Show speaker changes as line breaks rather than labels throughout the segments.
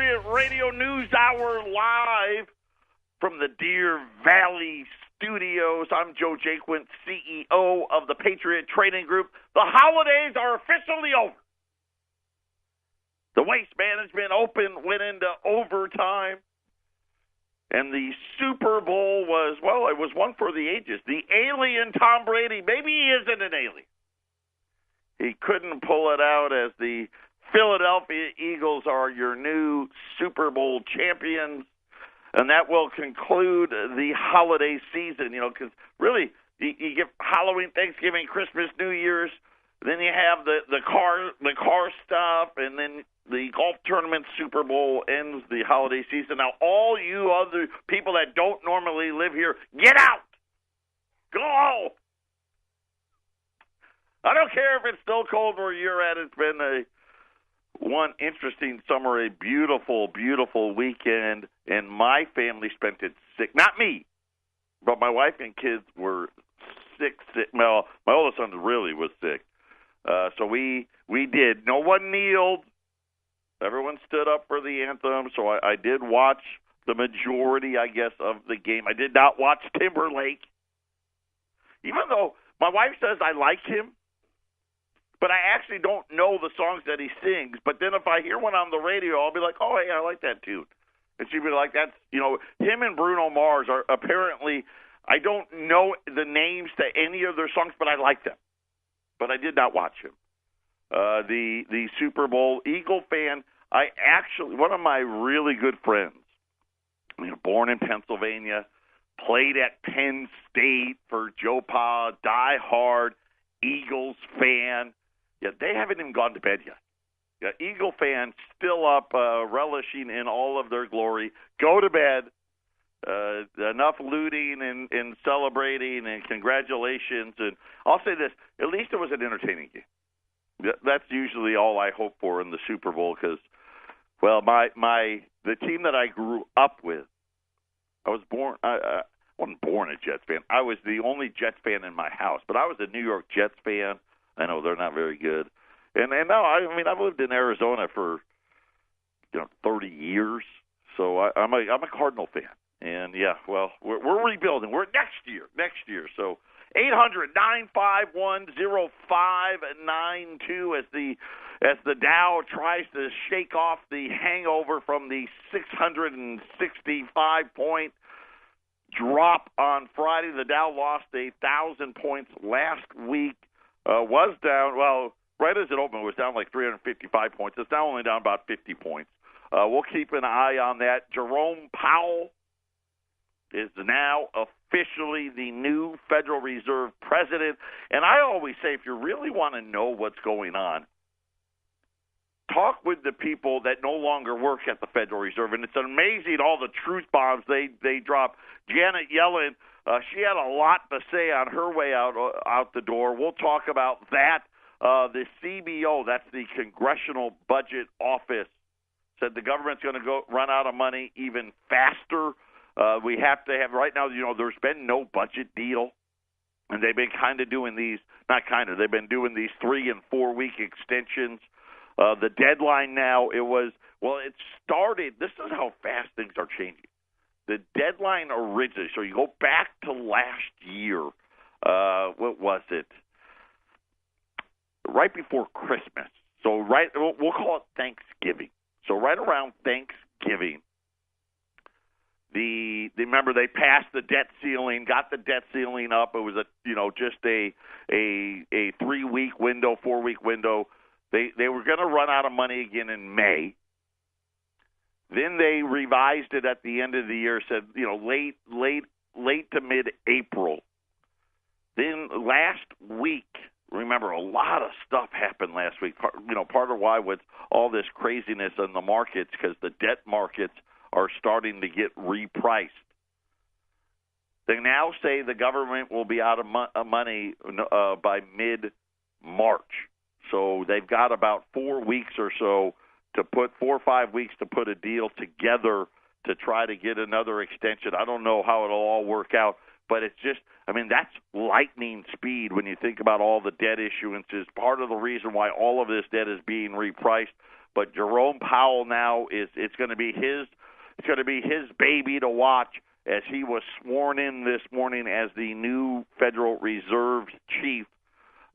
Patriot Radio News Hour live from the Deer Valley Studios. I'm Joe Jaquint, CEO of the Patriot Trading Group. The holidays are officially over. The Waste Management Open went into overtime. And the Super Bowl was, well, it was one for the ages. The alien Tom Brady, maybe he isn't an alien. He couldn't pull it out as the Philadelphia Eagles are your new Super Bowl champions. And that will conclude the holiday season, because really you get Halloween, Thanksgiving, Christmas, New Year's. Then you have the car stuff, and then the golf tournament Super Bowl ends the holiday season. Now, all you other people that don't normally live here, get out! Go! I don't care if it's still cold where you're at. It's been one interesting summer, a beautiful, beautiful weekend, and my family spent it sick. Not me, but my wife and kids were sick. Well, my oldest son really was sick. So we did. No one kneeled. Everyone stood up for the anthem, so I did watch the majority, I guess, of the game. I did not watch Timberlake, even though my wife says I like him, but I actually don't know the songs that he sings. But then if I hear one on the radio, I'll be like, oh, hey, I like that tune. And she'd be like, that's, him and Bruno Mars are apparently, I don't know the names to any of their songs, but I like them. But I did not watch him. The Super Bowl Eagle fan, one of my really good friends, born in Pennsylvania, played at Penn State for Joe Pa, die-hard Eagles fan. Yeah, they haven't even gone to bed yet. Yeah, Eagle fans still up, relishing in all of their glory. Go to bed. Enough looting and celebrating and congratulations. And I'll say this, at least it was an entertaining game. That's usually all I hope for in the Super Bowl because, well, the team that I grew up with, I wasn't born a Jets fan. I was the only Jets fan in my house, but I was a New York Jets fan. I know they're not very good. And no, I've lived in Arizona for 30 years, so I'm a Cardinal fan. And yeah, well, we're rebuilding. We're next year. So 800-951-0592 as the Dow tries to shake off the hangover from the 665-point drop on Friday. The Dow lost 1,000 points last week. Was down, well, right as it opened, it was down like 355 points. It's now only down about 50 points. We'll keep an eye on that. Jerome Powell is now officially the new Federal Reserve president. And I always say, if you really want to know what's going on, talk with the people that no longer work at the Federal Reserve. And it's amazing all the truth bombs they drop. Janet Yellen, she had a lot to say on her way out the door. We'll talk about that. The CBO, that's the Congressional Budget Office, said the government's going to run out of money even faster. We have to have, right now, there's been no budget deal, and they've been they've been doing these 3- and 4-week extensions. The deadline now, it started, this is how fast things are changing. The deadline originally, so you go back to last year, what was it? Right before Christmas. So we'll call it Thanksgiving. So right around Thanksgiving, remember they passed the debt ceiling, got the debt ceiling up. It was just a 3-week window, 4-week window. They were going to run out of money again in May. Then they revised it at the end of the year, said late to mid-April. Then last week, remember, a lot of stuff happened last week. Part of why with all this craziness in the markets, because the debt markets are starting to get repriced. They now say the government will be out of money by mid-March. So they've got about 4 weeks or so to put 4 or 5 weeks to put a deal together to try to get another extension. I don't know how it'll all work out, but it's just, that's lightning speed when you think about all the debt issuances. Part of the reason why all of this debt is being repriced. but Jerome Powell now it's going to be his baby to watch as he was sworn in this morning as the new Federal Reserve chief.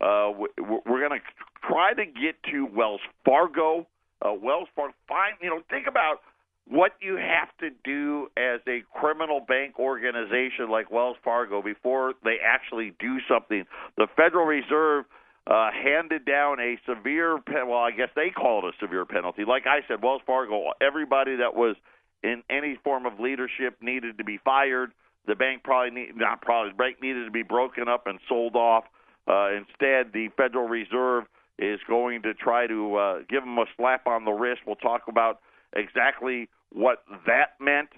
We're going to try to get to Wells Fargo. Think about what you have to do as a criminal bank organization like Wells Fargo before they actually do something. The Federal Reserve handed down a severe I guess they call it a severe penalty. Like I said, Wells Fargo, everybody that was in any form of leadership needed to be fired. The bank bank needed to be broken up and sold off. Instead, the Federal Reserve is going to try to give them a slap on the wrist. We'll talk about exactly what that meant,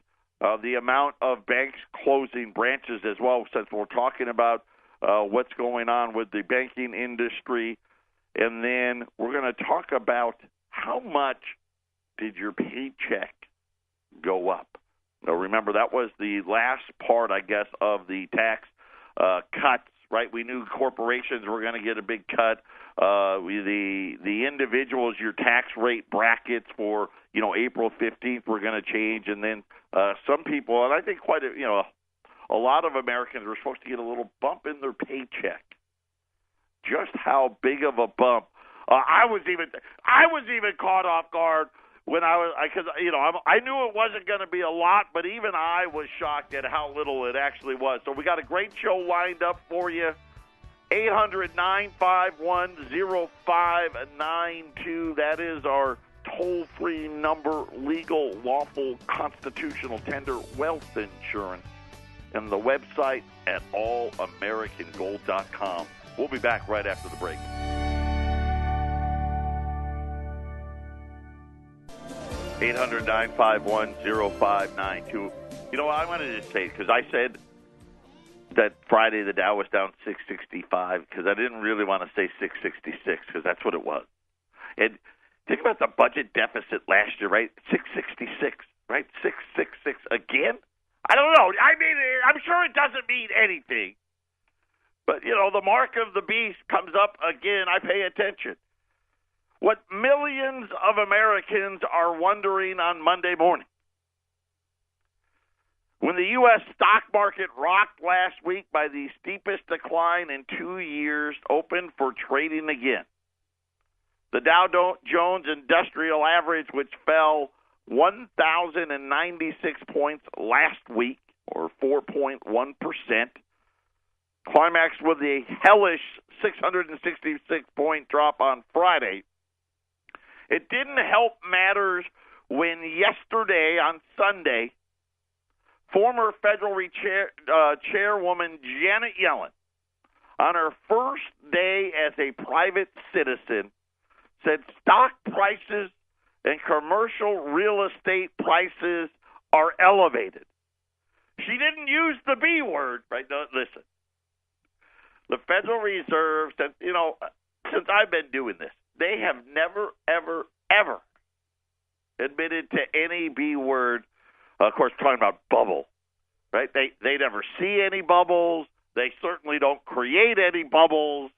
the amount of banks closing branches as well, since we're talking about what's going on with the banking industry. And then we're going to talk about how much did your paycheck go up. Now, remember, that was the last part, I guess, of the tax cuts, right? We knew corporations were going to get a big cut. The individuals, your tax rate brackets for, April 15th were going to change. And then some people, and I think a lot of Americans were supposed to get a little bump in their paycheck. Just how big of a bump. I was even caught off guard when because I knew it wasn't going to be a lot, but even I was shocked at how little it actually was. So we got a great show lined up for you. 800-951-0592. That is our toll-free number. Legal, lawful, constitutional tender, wealth insurance, and the website at allamericangold.com. We'll be back right after the break. Eight 800-951-0592. I wanted to say, because I said that Friday the Dow was down 665, because I didn't really want to say 666, because that's what it was. And think about the budget deficit last year, right? 666, right? 666 again? I don't know. I mean, I'm sure it doesn't mean anything. But, the mark of the beast comes up again. I pay attention. What millions of Americans are wondering on Monday morning. When the U.S. stock market rocked last week by the steepest decline in 2 years, opened for trading again. The Dow Jones Industrial Average, which fell 1,096 points last week, or 4.1%, climaxed with a hellish 666-point drop on Friday. It didn't help matters when yesterday, on Sunday, former Federal Chairwoman Janet Yellen, on her first day as a private citizen, said stock prices and commercial real estate prices are elevated. She didn't use the B word, right? No, listen. The Federal Reserve, since I've been doing this, they have never, ever, ever admitted to any B word. Of course, talking about bubble, right? They never see any bubbles. They certainly don't create any bubbles.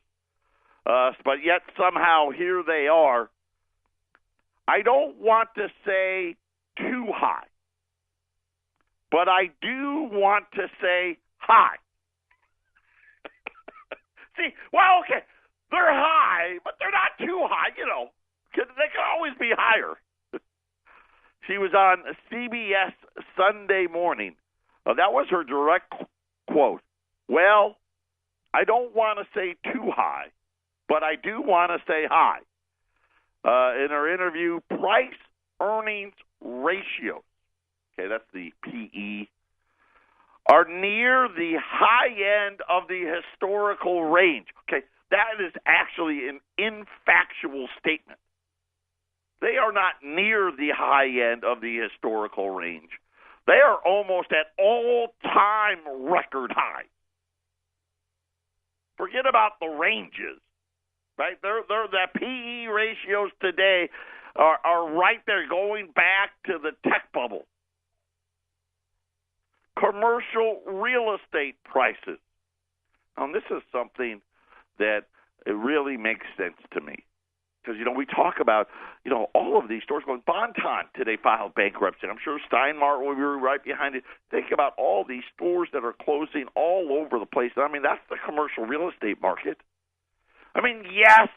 But yet somehow here they are. I don't want to say too high, but I do want to say high. See, well, okay, they're high, but they're not too high, They can always be higher. She was on CBS Sunday morning. That was her direct quote. Well, I don't want to say too high, but I do want to say high. In her interview, price-earnings ratios, okay, that's the PE, are near the high end of the historical range. Okay, that is actually an infactual statement. They are not near the high end of the historical range. They are almost at all-time record high. Forget about the ranges, right? They're the PE ratios today are right there, going back to the tech bubble. Commercial real estate prices. Now, this is something that it really makes sense to me. Because, we talk about, all of these stores going. Bon-Ton today filed bankruptcy. I'm sure Steinmart will be right behind it. Think about all these stores that are closing all over the place. I mean, that's the commercial real estate market. I mean, yes,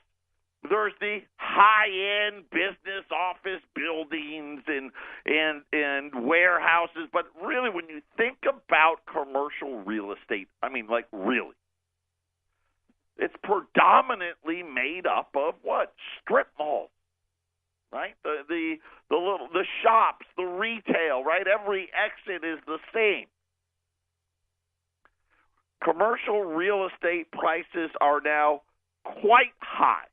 there's the high-end business office buildings and warehouses, but really when you think about commercial real estate, I mean, like really, it's predominantly made up of what? Strip malls, right? The shops, the retail, right? Every exit is the same. Commercial real estate prices are now quite high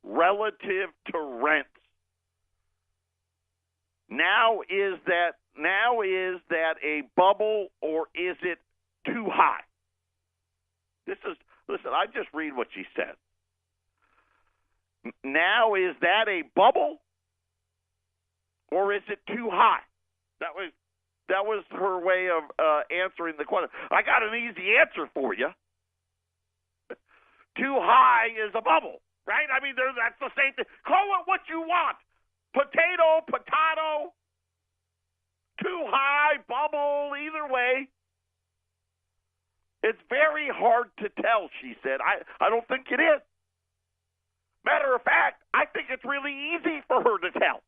relative to rents. Now is that a bubble, or is it too high? Listen, I just read what she said. Now is that a bubble, or is it too high? That was her way of answering the question. I got an easy answer for you. Too high is a bubble, right? I mean, that's the same thing. Call it what you want. Potato, potato, too high, bubble, either way. It's very hard to tell, she said. I don't think it is. Matter of fact, I think it's really easy for her to tell.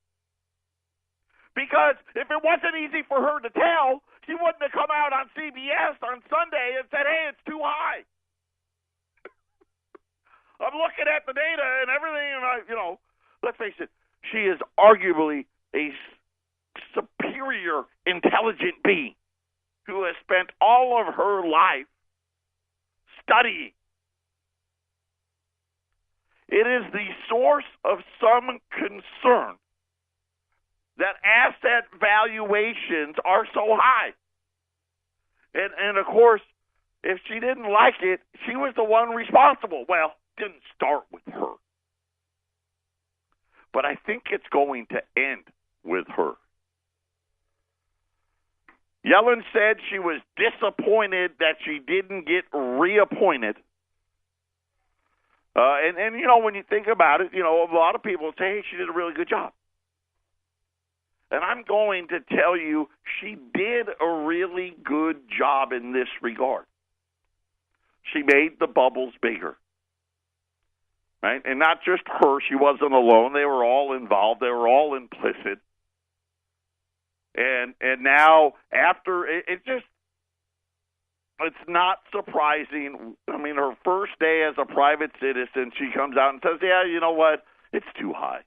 Because if it wasn't easy for her to tell, she wouldn't have come out on CBS on Sunday and said, hey, it's too high. I'm looking at the data and everything, and let's face it, she is arguably a superior, intelligent being who has spent all of her life studying. It is the source of some concern that asset valuations are so high. And of course, if she didn't like it, she was the one responsible. Well, didn't start with her. But I think it's going to end with her. Yellen said she was disappointed that she didn't get reappointed. And when you think about it, a lot of people say, hey, she did a really good job. And I'm going to tell you, she did a really good job in this regard. She made the bubbles bigger. Right? And not just her, she wasn't alone. They were all involved. They were all implicit. And now, after, it's not surprising. I mean, her first day as a private citizen, she comes out and says, yeah, you know what? It's too high.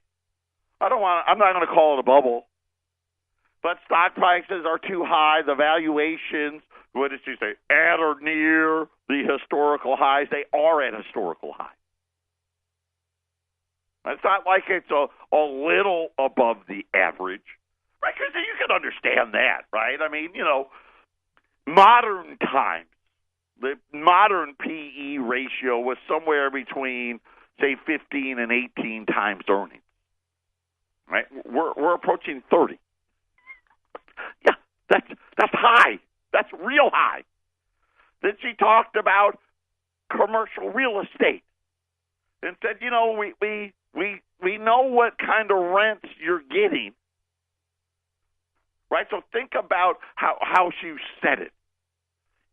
I'm not going to call it a bubble. But stock prices are too high. The valuations, what did she say, at or near the historical highs? They are at historical highs. It's not like it's a little above the average, right? Because you can understand that, right? I mean, modern times, the modern PE ratio was somewhere between, say, 15 and 18 times earnings, right? We're approaching 30. Yeah, that's high. That's real high. Then she talked about commercial real estate and said, we know what kind of rents you're getting, right? So think about how she said it.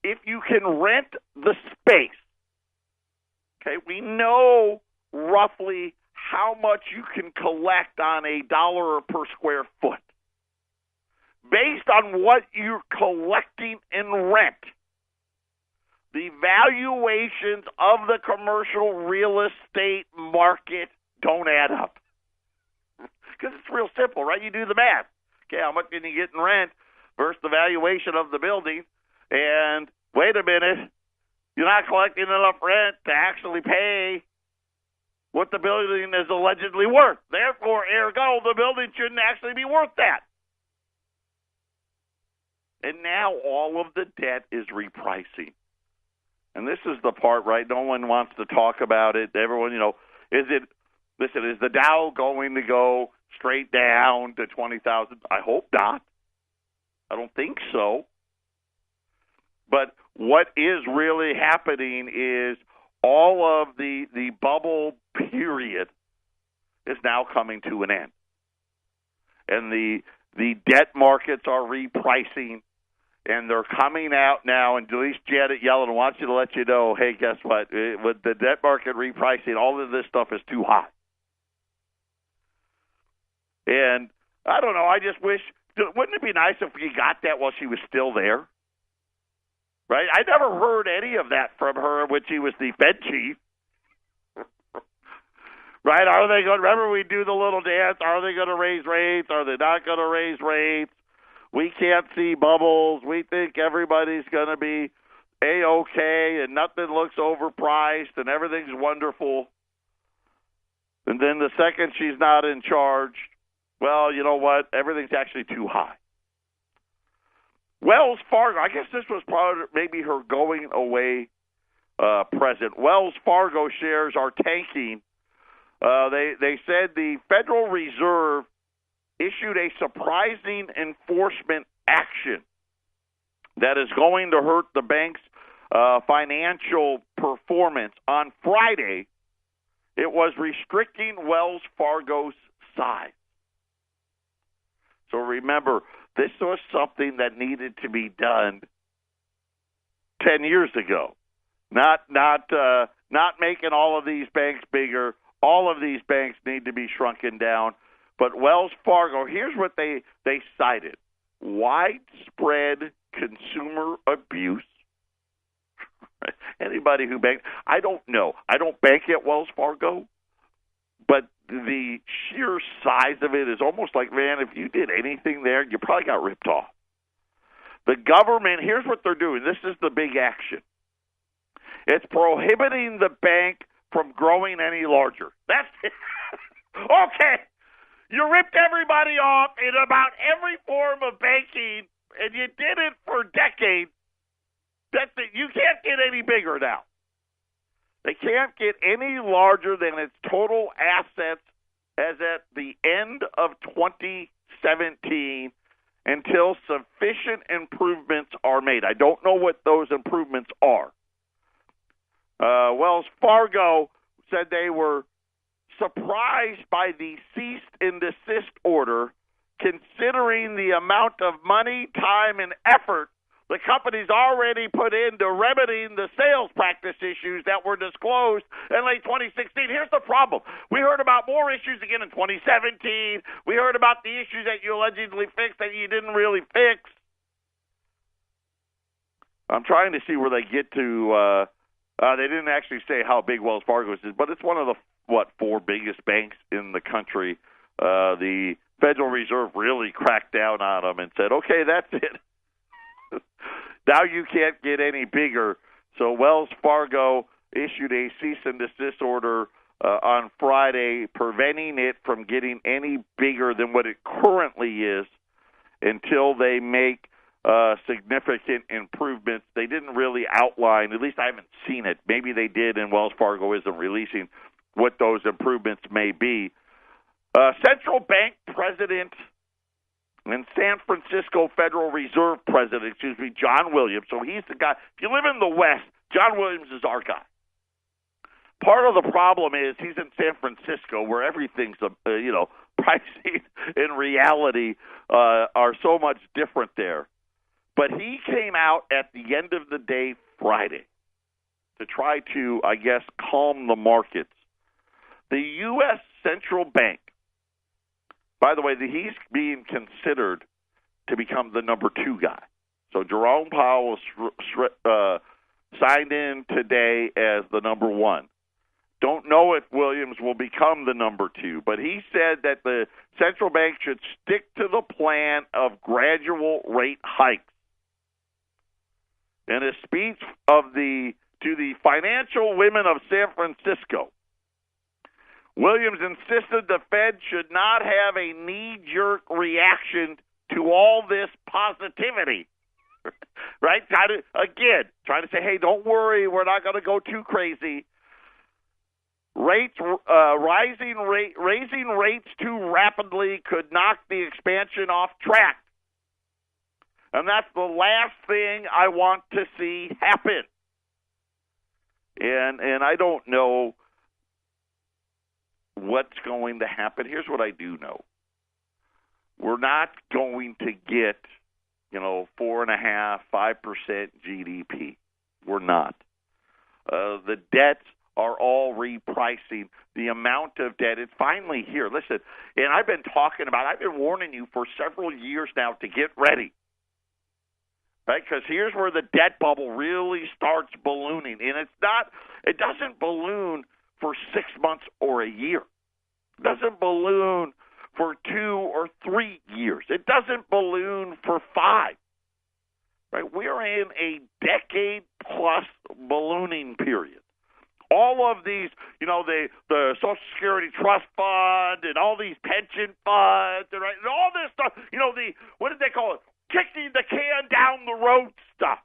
If you can rent the space, okay, we know roughly how much you can collect on $1 per square foot. Based on what you're collecting in rent, the valuations of the commercial real estate market don't add up. Because it's real simple, right? You do the math. Okay, how much can you get in rent versus the valuation of the building? And wait a minute, you're not collecting enough rent to actually pay what the building is allegedly worth. Therefore, ergo, the building shouldn't actually be worth that. And now all of the debt is repricing. And this is the part, right? No one wants to talk about it. Everyone, is the Dow going to go straight down to 20,000? I hope not. I don't think so. But what is really happening is all of the bubble period period is now coming to an end. And the debt markets are repricing, and they're coming out now, and at least Janet Yellen wants you to let you know, hey, guess what? With the debt market repricing, all of this stuff is too high. And I don't know, I just wish, wouldn't it be nice if we got that while she was still there? Right? I never heard any of that from her when she was the Fed chief. Right? Are they going? Remember, we do the little dance. Are they going to raise rates? Are they not going to raise rates? We can't see bubbles. We think everybody's going to be A-okay, and nothing looks overpriced, and everything's wonderful. And then the second she's not in charge, well, you know what? Everything's actually too high. Wells Fargo, I guess this was part of maybe her going away present. Wells Fargo shares are tanking. They said the Federal Reserve issued a surprising enforcement action that is going to hurt the bank's financial performance. On Friday, it was restricting Wells Fargo's size. So remember, this was something that needed to be done 10 years ago. Not making all of these banks bigger. All of these banks need to be shrunken down. But Wells Fargo, here's what they cited. Widespread consumer abuse. Anybody who banks, I don't know. I don't bank at Wells Fargo. But the sheer size of it is almost like, man, if you did anything there, you probably got ripped off. The government, here's what they're doing. This is the big action. It's prohibiting the bank from growing any larger. That's it. Okay. You ripped everybody off in about every form of banking, and you did it for decades. That's it. You can't get any bigger now. They can't get any larger than its total assets as at the end of 2017 until sufficient improvements are made. I don't know what those improvements are. Wells Fargo said they were surprised by the cease and desist order, considering the amount of money, time, and effort the company's already put into remedying the sales practice issues that were disclosed in late 2016. Here's the problem. We heard about more issues again in 2017. We heard about the issues that you allegedly fixed that you didn't really fix. I'm trying to see where they get to. They didn't actually say how big Wells Fargo is, but it's one of the, four biggest banks in the country. The Federal Reserve really cracked down on them and said, okay, that's it. Now you can't get any bigger. So Wells Fargo issued a cease and desist order on Friday, preventing it from getting any bigger than what it currently is until they make significant improvements. They didn't really outline, at least I haven't seen it. Maybe they did, and Wells Fargo isn't releasing what those improvements may be. Central Bank President and San Francisco Federal Reserve President, John Williams. So he's the guy. If you live in the West, John Williams is our guy. Part of the problem is he's in San Francisco, where everything's, pricing and reality are so much different there. But he came out at the end of the day Friday to try to, I guess, calm the markets. The U.S. Central Bank, by the way, he's being considered to become the number 2 guy. So Jerome Powell signed in today as the number 1. Don't know if Williams will become the number 2, but he said that the central bank should stick to the plan of gradual rate hikes. In a speech to the financial women of San Francisco, Williams insisted the Fed should not have a knee-jerk reaction to all this positivity. Right? Trying to say, hey, don't worry, we're not going to go too crazy. Raising rates too rapidly could knock the expansion off track. And that's the last thing I want to see happen. And I don't know. what's going to happen. Here's what I do know. We're not going to get, 4.5%, 5% GDP. We're not. The debts are all repricing. The amount of debt is finally here. Listen, and I've been warning you for several years now to get ready. Right? Because here's where the debt bubble really starts ballooning. And it doesn't balloon for 6 months or a year. It doesn't balloon for 2 or 3 years. It doesn't balloon for 5. Right? We're in a decade-plus ballooning period. All of these, the Social Security Trust Fund and all these pension funds, and all this stuff, what did they call it? Kicking the can down the road stuff.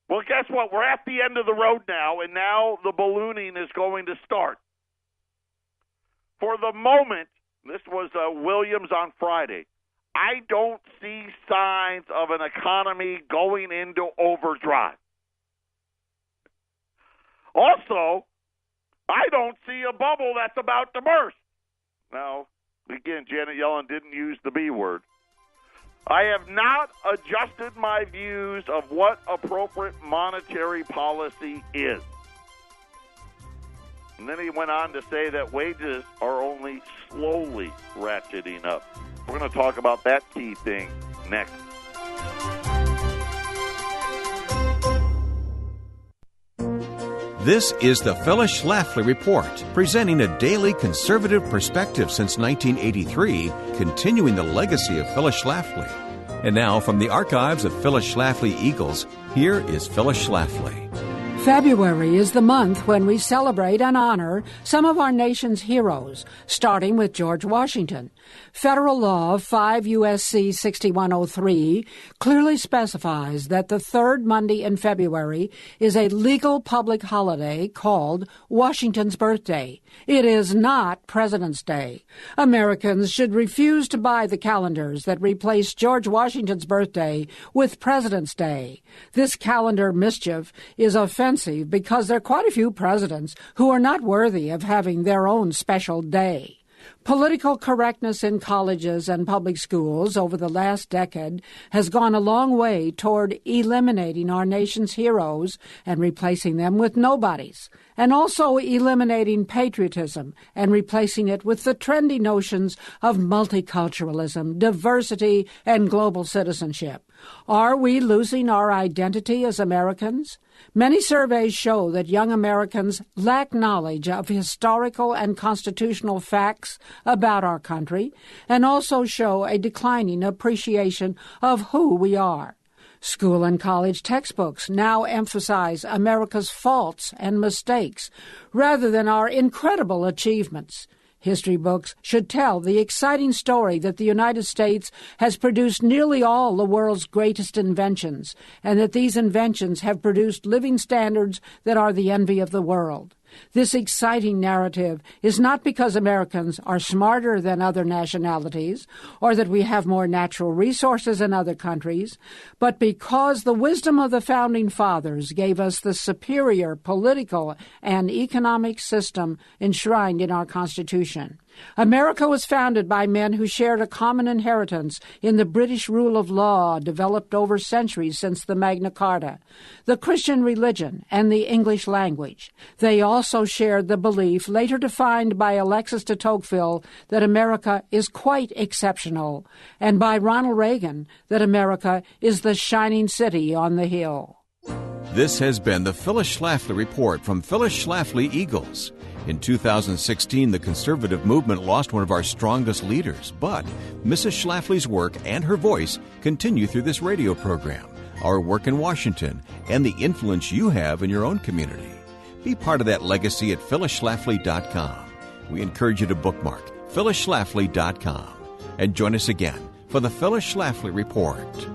Well, guess what? We're at the end of the road now, and now the ballooning is going to start. For the moment, this was Williams on Friday, I don't see signs of an economy going into overdrive. Also, I don't see a bubble that's about to burst. Now, again, Janet Yellen didn't use the B word. I have not adjusted my views of what appropriate monetary policy is. And then he went on to say that wages are only slowly ratcheting up. We're going to talk about that key thing next.
This is the Phyllis Schlafly Report, presenting a daily conservative perspective since 1983, continuing the legacy of Phyllis Schlafly. And now, from the archives of Phyllis Schlafly Eagles, here is Phyllis Schlafly.
February is the month when we celebrate and honor some of our nation's heroes, starting with George Washington. Federal Law 5 U.S.C. 6103 clearly specifies that the third Monday in February is a legal public holiday called Washington's Birthday. It is not President's Day. Americans should refuse to buy the calendars that replace George Washington's birthday with President's Day. This calendar mischief is offensive because there are quite a few presidents who are not worthy of having their own special day. Political correctness in colleges and public schools over the last decade has gone a long way toward eliminating our nation's heroes and replacing them with nobodies, and also eliminating patriotism and replacing it with the trendy notions of multiculturalism, diversity, and global citizenship. Are we losing our identity as Americans? Many surveys show that young Americans lack knowledge of historical and constitutional facts about our country and also show a declining appreciation of who we are. School and college textbooks now emphasize America's faults and mistakes rather than our incredible achievements. History books should tell the exciting story that the United States has produced nearly all the world's greatest inventions, and that these inventions have produced living standards that are the envy of the world. This exciting narrative is not because Americans are smarter than other nationalities or that we have more natural resources than other countries, but because the wisdom of the Founding Fathers gave us the superior political and economic system enshrined in our Constitution. America was founded by men who shared a common inheritance in the British rule of law developed over centuries since the Magna Carta, the Christian religion, and the English language. They also shared the belief, later defined by Alexis de Tocqueville, that America is quite exceptional, and by Ronald Reagan, that America is the shining city on the hill.
This has been the Phyllis Schlafly Report from Phyllis Schlafly Eagles. In 2016, the conservative movement lost one of our strongest leaders, but Mrs. Schlafly's work and her voice continue through this radio program, our work in Washington, and the influence you have in your own community. Be part of that legacy at phyllisschlafly.com. We encourage you to bookmark phyllisschlafly.com and join us again for the Phyllis Schlafly Report.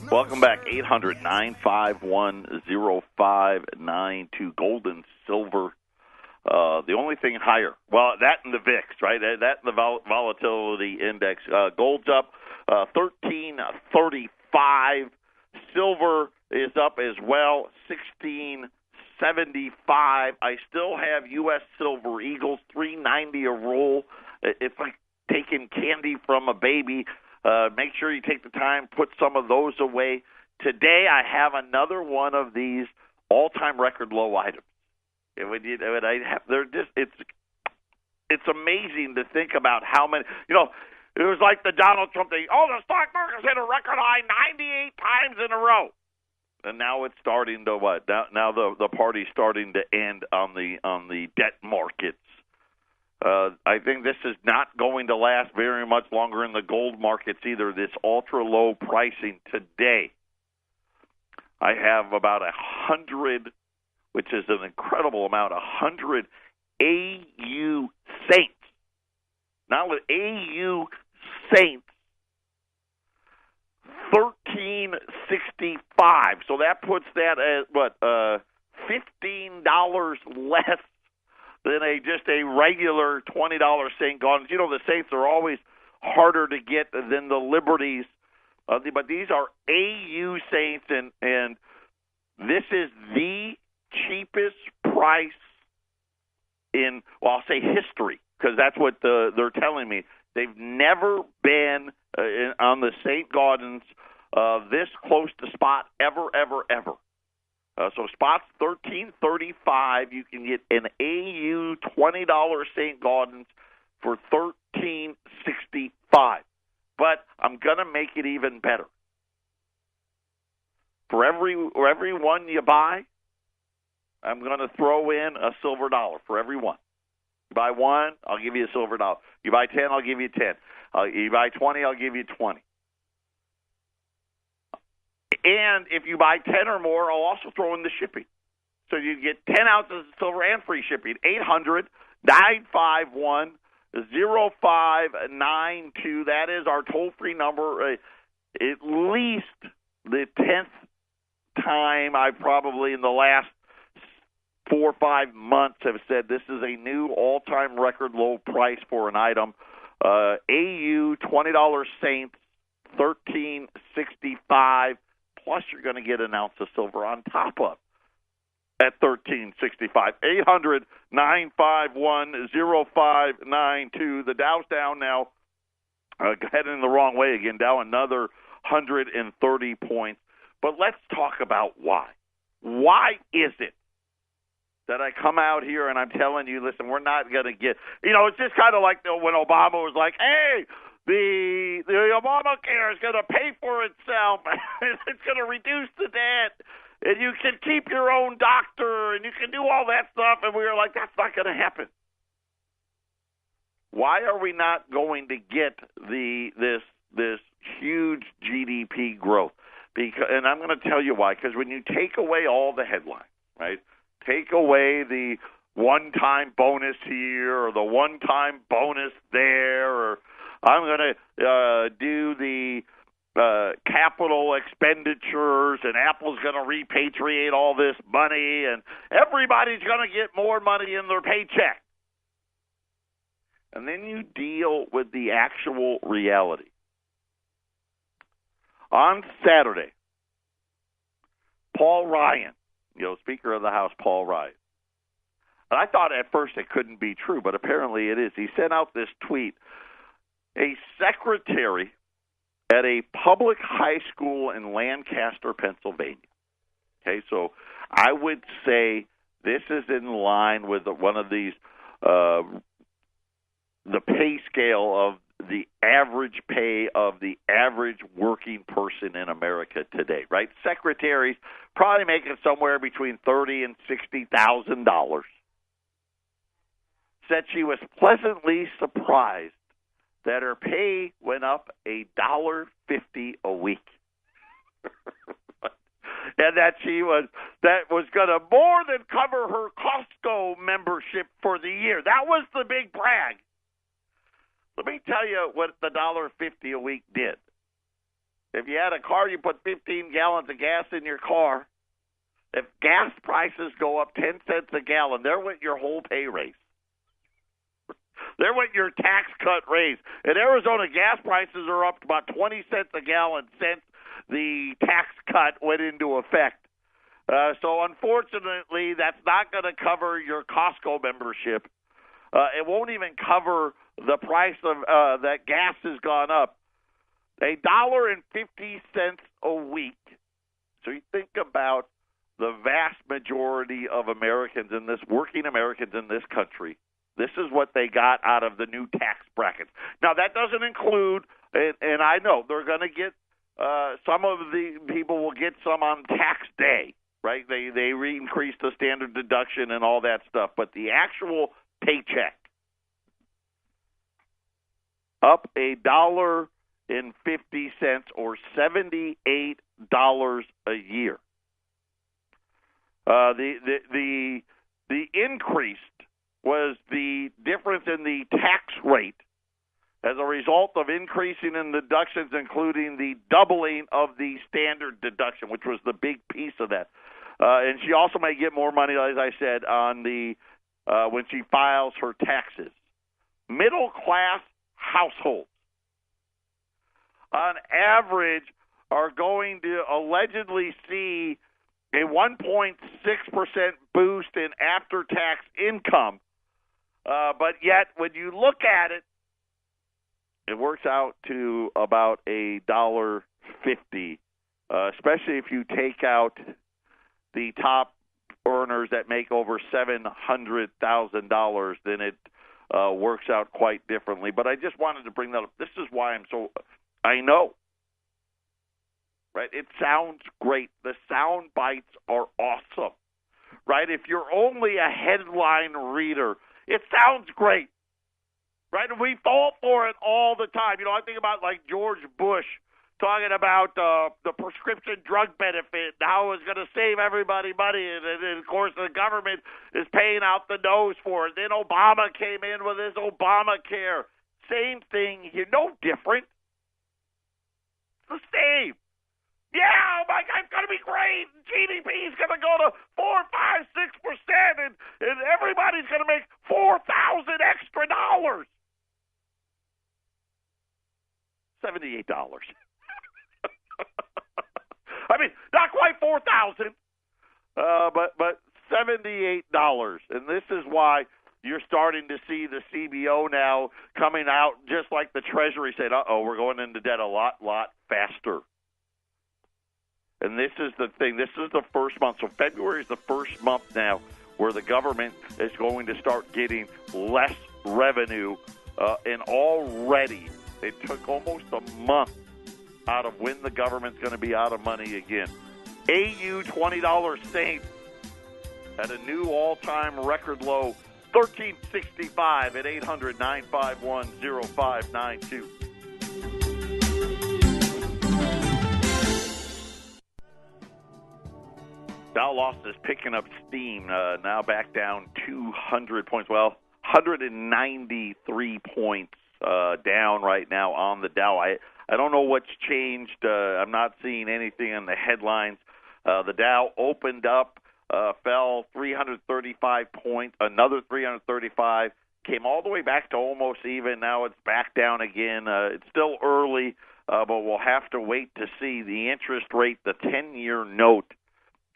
Welcome back, 800-951-0592, gold and silver. The only thing higher, well, that and the VIX, right? That and the volatility index. Gold's up 13.35, silver is up as well, 16.75. I still have U.S. Silver Eagles, $3.90 a roll. It's like taking candy from a baby. Make sure you take the time, put some of those away. Today I have another one of these all-time record low items. It's amazing to think about how many. It was like the Donald Trump thing. Oh, the stock market's hit a record high 98 times in a row. And now it's starting to what? Now the party's starting to end on the debt markets. I think this is not going to last very much longer in the gold markets either. This ultra low pricing today. I have about 100, which is an incredible amount, 100 AU Saints. Not with AU Saints. 13.65. So that puts that at $15 less than just a regular $20 St. Gaudens. The Saints are always harder to get than the Liberties, but these are AU Saints, and this is the cheapest price in, I'll say history, because that's what they're telling me. They've never been on the St. Gaudens this close to spot ever. So spot's $13.35. You can get an AU $20 St. Gaudens for $13.65. But I'm gonna make it even better. For every one you buy, I'm gonna throw in a silver dollar for every one. You buy one, I'll give you a silver dollar. You buy 10, I'll give you 10. You buy 20, I'll give you 20. And if you buy 10 or more, I'll also throw in the shipping. So you get 10 ounces of silver and free shipping. 800-951-0592. That is our toll-free number. At least the 10th time I probably in the last 4 or 5 months have said this is a new all-time record low price for an item. AU $20 Saints, $13.65. Plus, you're going to get an ounce of silver on top of at $13.65. 800-951-0592. The Dow's down now, heading the wrong way again. Dow another 130 points. But let's talk about why. Why is it that I come out here and I'm telling you, listen, we're not going to get, it's just kind of like when Obama was like, hey, the Obamacare is going to pay for itself. It's going to reduce the debt, and you can keep your own doctor, and you can do all that stuff. And we were like, that's not going to happen. Why are we not going to get this huge GDP growth? And I'm going to tell you why. Because when you take away all the headlines, right? Take away the one-time bonus here or the one-time bonus there, or I'm going to do the capital expenditures, and Apple's going to repatriate all this money, and everybody's going to get more money in their paycheck. And then you deal with the actual reality. On Saturday, Paul Ryan, Speaker of the House Paul Ryan, and I thought at first it couldn't be true, but apparently it is. He sent out this tweet. A secretary at a public high school in Lancaster, Pennsylvania. Okay, so I would say this is in line with one of these, the pay scale of the average pay of the average working person in America today, right? Secretaries probably making somewhere between $30,000 and $60,000. Said she was pleasantly surprised that her pay went up $1.50 a week. And that was going to more than cover her Costco membership for the year. That was the big brag. Let me tell you what the $1.50 a week did. If you had a car, you put 15 gallons of gas in your car. If gas prices go up 10 cents a gallon, there went your whole pay raise. There went your tax cut raise. In Arizona, gas prices are up about 20 cents a gallon since the tax cut went into effect. So unfortunately, that's not going to cover your Costco membership. It won't even cover the price of that gas has gone up. $1.50 a week. So you think about the vast majority of Americans in this, working Americans in this country. This is what they got out of the new tax brackets. Now, that doesn't include, and I know they're going to get, some of the people will get some on tax day, right? They increase the standard deduction and all that stuff. But the actual paycheck, up $1.50 or $78 a year. The increase was the difference in the tax rate as a result of increasing in deductions, including the doubling of the standard deduction, which was the big piece of that. And she also may get more money, as I said, on the when she files her taxes. Middle-class households, on average, are going to allegedly see a 1.6% boost in after-tax income. But yet, when you look at it, it works out to about $1.50, especially if you take out the top earners that make over $700,000, then it works out quite differently. But I just wanted to bring that up. This is why I know, right? It sounds great. The sound bites are awesome, right? If you're only a headline reader, it sounds great, right? And we fall for it all the time. You know, I think about like George Bush talking about the prescription drug benefit and how it's going to save everybody money. And of course, the government is paying out the nose for it. Then Obama came in with his Obamacare. Same thing. You're no different. It's the same. Yeah, oh my God, it's going to be great. GDP is going to go to 4, 5, 6%, and everybody's going to make $4,000 extra dollars. $78. I mean, not quite 4,000, but $78. And this is why you're starting to see the CBO now coming out, just like the Treasury said, we're going into debt a lot faster. And this is the thing. This is the first month. So February is the first month now where the government is going to start getting less revenue. And already it took almost a month out of when the government's going to be out of money again. AU $20 Saint at a new all-time record low, $13.65 at 800-951-0592. Dow loss is picking up steam, now back down 200 points. Well, 193 points down right now on the Dow. I don't know what's changed. I'm not seeing anything in the headlines. The Dow opened up, fell 335 points, another 335, came all the way back to almost even. Now it's back down again. It's still early, but we'll have to wait to see. The interest rate, the 10-year note,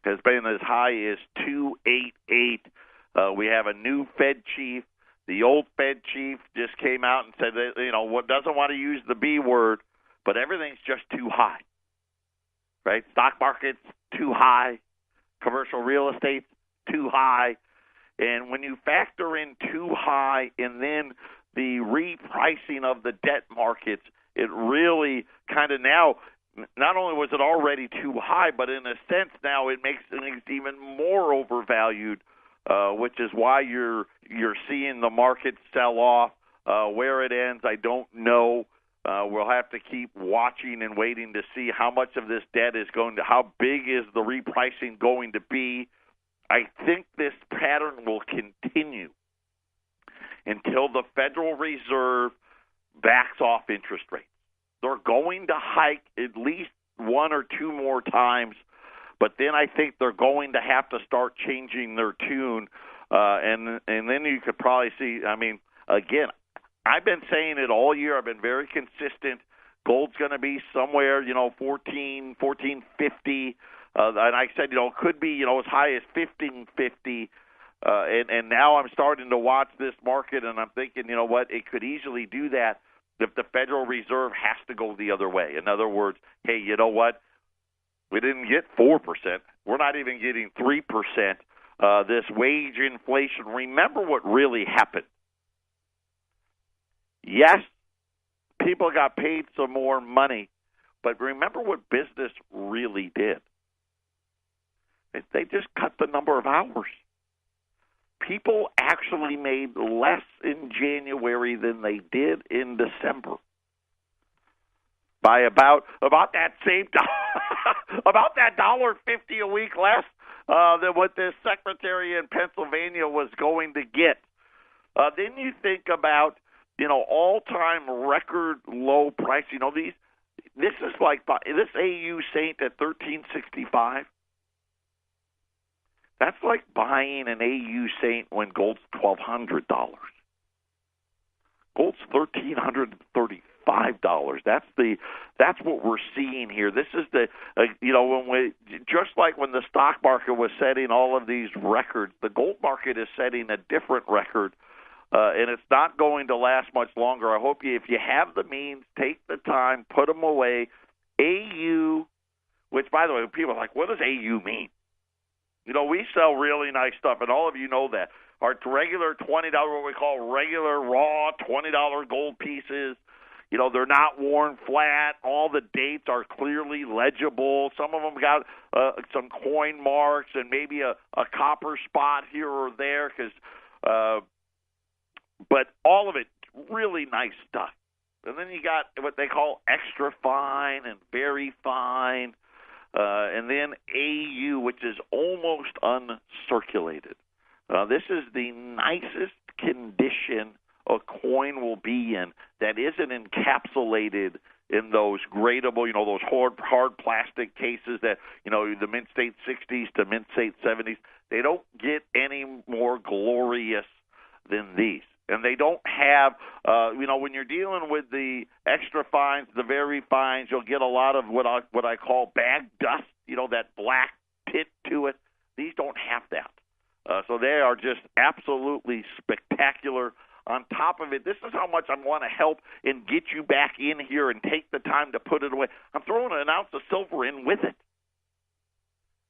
has been as high as 2.88. We have a new Fed chief. The old Fed chief just came out and said that, doesn't want to use the B word, but everything's just too high, right? Stock market's too high. Commercial real estate's too high. And when you factor in too high and then the repricing of the debt markets, it really kind of now, not only was it already too high, but in a sense now it makes things even more overvalued, which is why you're seeing the market sell off. Where it ends, I don't know. We'll have to keep watching and waiting to see how much of this debt is going to, how big is the repricing going to be. I think this pattern will continue until the Federal Reserve backs off interest rates. They're going to hike at least one or two more times, but then I think they're going to have to start changing their tune, and then you could probably see, again, I've been saying it all year. I've been very consistent. Gold's going to be somewhere, 1450. And I said, could be, as high as 1550. And now I'm starting to watch this market, and I'm thinking, what, it could easily do that if the Federal Reserve has to go the other way. In other words, hey, you know what? We didn't get 4%. We're not even getting 3%. This wage inflation, remember what really happened. Yes, people got paid some more money, but remember what business really did. They just cut the number of hours. People actually made less in January than they did in December. By about that same about that $1.50 a week less than what this secretary in Pennsylvania was going to get. Then you think about all-time record low price. This is like this AU Saint at $13.65. That's like buying an AU Saint when gold's $1,200. Gold's $1,335. That's what we're seeing here. This is just like when the stock market was setting all of these records, the gold market is setting a different record, and it's not going to last much longer. I hope if you have the means, take the time, put them away. AU, which by the way, people are like, what does AU mean? We sell really nice stuff, and all of you know that. Our regular $20, what we call regular raw $20 gold pieces, they're not worn flat. All the dates are clearly legible. Some of them got some coin marks and maybe a copper spot here or there, but all of it really nice stuff. And then you got what they call extra fine and very fine. And then AU, which is almost uncirculated. This is the nicest condition a coin will be in that isn't encapsulated in those gradable, those hard plastic cases that, the Mint State 60s to Mint State 70s. They don't get any more glorious than these. And they don't have, when you're dealing with the extra fines, the very fines, you'll get a lot of what I call bag dust, that black tint to it. These don't have that. So they are just absolutely spectacular. On top of it, this is how much I want to help and get you back in here and take the time to put it away. I'm throwing an ounce of silver in with it,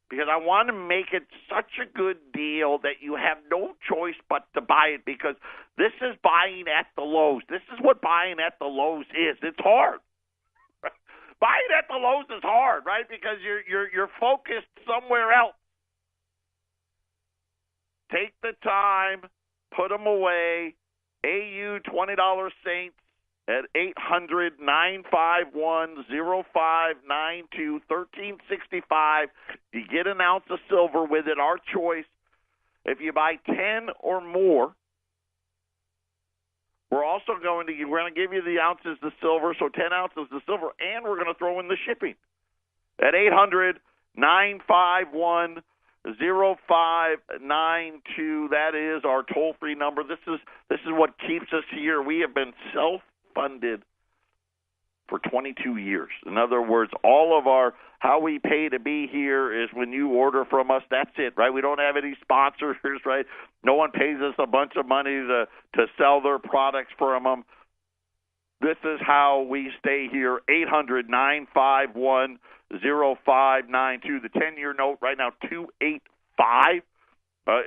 because I want to make it such a good deal that you have no choice but to buy it, because this is buying at the lows. This is what buying at the lows is. It's hard. Buying at the lows is hard, right? Because you're focused somewhere else. Take the time, put them away. AU $20 Saints at 800-951-0592, $13.65. You get an ounce of silver with it, our choice. If you buy 10 or more, we're going to give you the ounces of silver, so 10 ounces of silver, and we're going to throw in the shipping at 800-951-0592. That is our toll-free number. This is what keeps us here. We have been self-funded for 22 years. In other words, all of how we pay to be here is when you order from us. That's it, right? We don't have any sponsors, right? No one pays us a bunch of money to sell their products from them. This is how we stay here. 800-951-0592. The 10-year note right now, 285.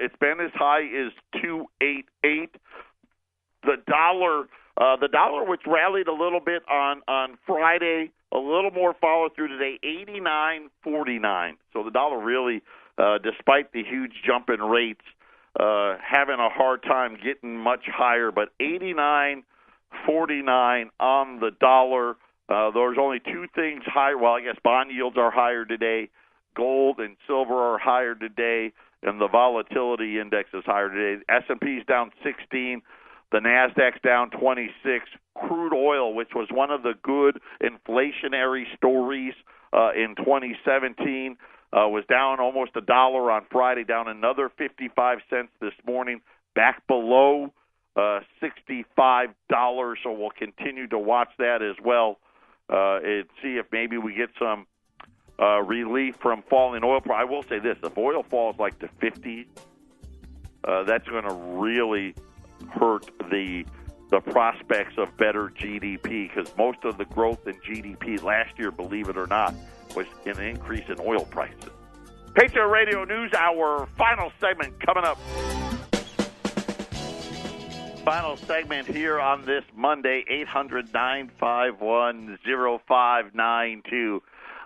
It's been as high as 288. The dollar, which rallied a little bit on Friday, a little more follow through today, 89.49. So the dollar really, despite the huge jump in rates, having a hard time getting much higher, but 89.49 on the dollar. There's only two things higher. Well, I guess bond yields are higher today. Gold and silver are higher today, and the volatility index is higher today. S&P's down 16. The NASDAQ's down 26. Crude oil, which was one of the good inflationary stories in 2017, was down almost $1 on Friday, down another 55 cents this morning, back below $65. So we'll continue to watch that as well. and see if maybe we get some relief from falling oil price. I will say this: if oil falls like to 50, that's going to really hurt the prospects of better GDP, because most of the growth in GDP last year, believe it or not, was an increase in oil prices. Patriot Radio News Hour, final segment coming up. Final segment here on this Monday, 800-951-0592.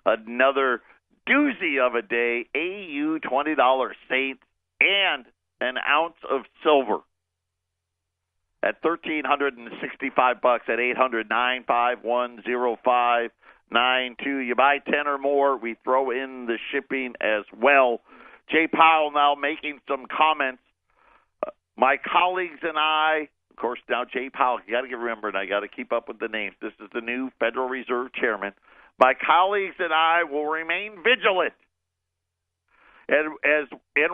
Another doozy of a day, AU $20 Saints and an ounce of silver at $1,365 at 800-951-0592. You buy 10 or more, we throw in the shipping as well. Jay Powell now making some comments. My colleagues and I, of course, now Jay Powell, you got to remember, and I got to keep up with the names. This is the new Federal Reserve Chairman. My colleagues and I will remain vigilant, and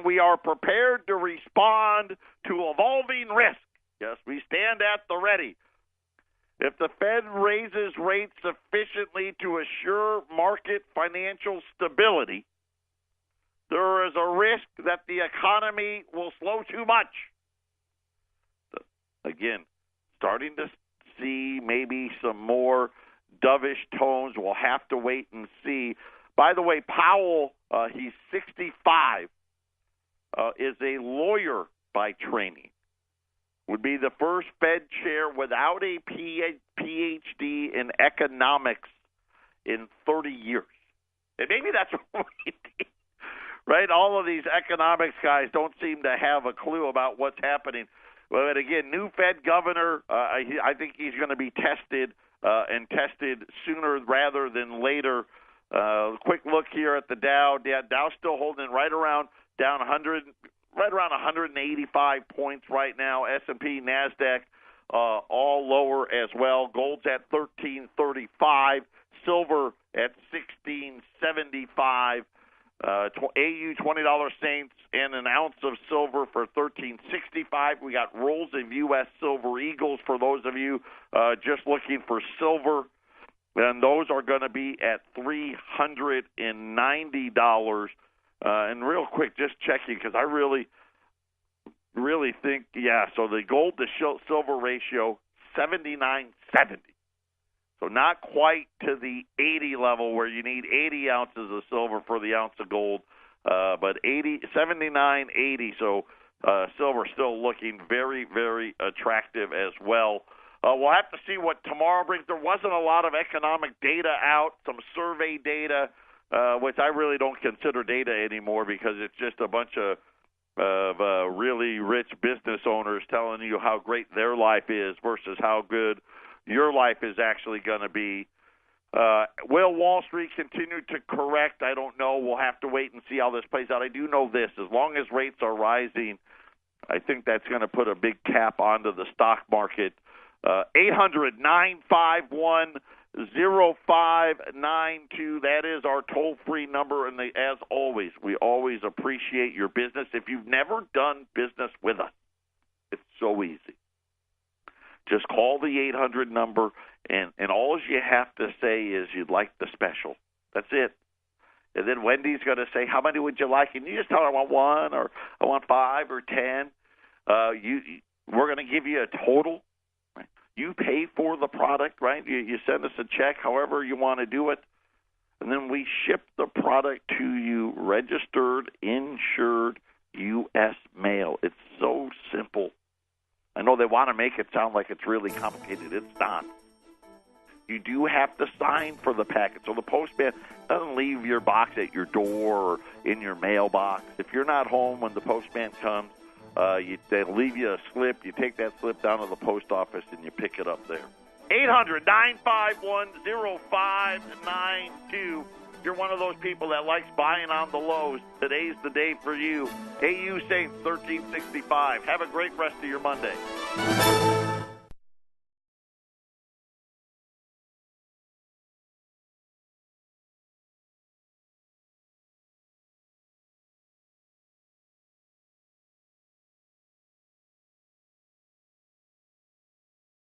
we are prepared to respond to evolving risk. Yes, we stand at the ready. If the Fed raises rates sufficiently to assure market financial stability, there is a risk that the economy will slow too much. Again, starting to see maybe some more dovish tones. We'll have to wait and see. By the way, Powell, he's 65, is a lawyer by training. Would be the first Fed chair without a PhD in economics in 30 years. And maybe that's what we need, right? All of these economics guys don't seem to have a clue about what's happening. But again, new Fed governor, I think he's going to be tested and tested sooner rather than later. Quick look here at the Dow. Dow's still holding right around down 100. Right around 185 points right now. S&P, NASDAQ, all lower as well. Gold's at $13.35. Silver at $16.75. AU $20 Saints and an ounce of silver for $13.65. We got rolls of U.S. Silver Eagles for those of you just looking for silver. And those are going to be at $390. And real quick, just checking, because I really think, so the gold to silver ratio, 79-70. So not quite to the 80 level where you need 80 ounces of silver for the ounce of gold, but 79-80. So silver still looking very, very attractive as well. We'll have to see what tomorrow brings. There wasn't a lot of economic data out, some survey data, which I really don't consider data anymore because it's just a bunch of really rich business owners telling you how great their life is versus how good your life is actually going to be. Will Wall Street continue to correct? I don't know. We'll have to wait and see how this plays out. I do know this. As long as rates are rising, I think that's going to put a big cap onto the stock market. 800-951-0592. That is our toll-free number. And as always, we always appreciate your business. If you've never done business with us, it's so easy. Just call the 800 number, and all you have to say is you'd like the special. That's it. And then Wendy's going to say, how many would you like? And you just tell her, I want one, or I want 5 or 10. We're going to give you a total. Right? You pay for the product, right? You send us a check, however you want to do it. And then we ship the product to you, registered, insured, U.S. mail. It's so simple. I know they want to make it sound like it's really complicated. It's not. You do have to sign for the packet. So the postman doesn't leave your box at your door or in your mailbox. If you're not home when the postman comes, they leave you a slip. You take that slip down to the post office and you pick it up there. 800-951-0592. If you're one of those people that likes buying on the lows, today's the day for you. AU Saints 1365. Have a great rest of your Monday.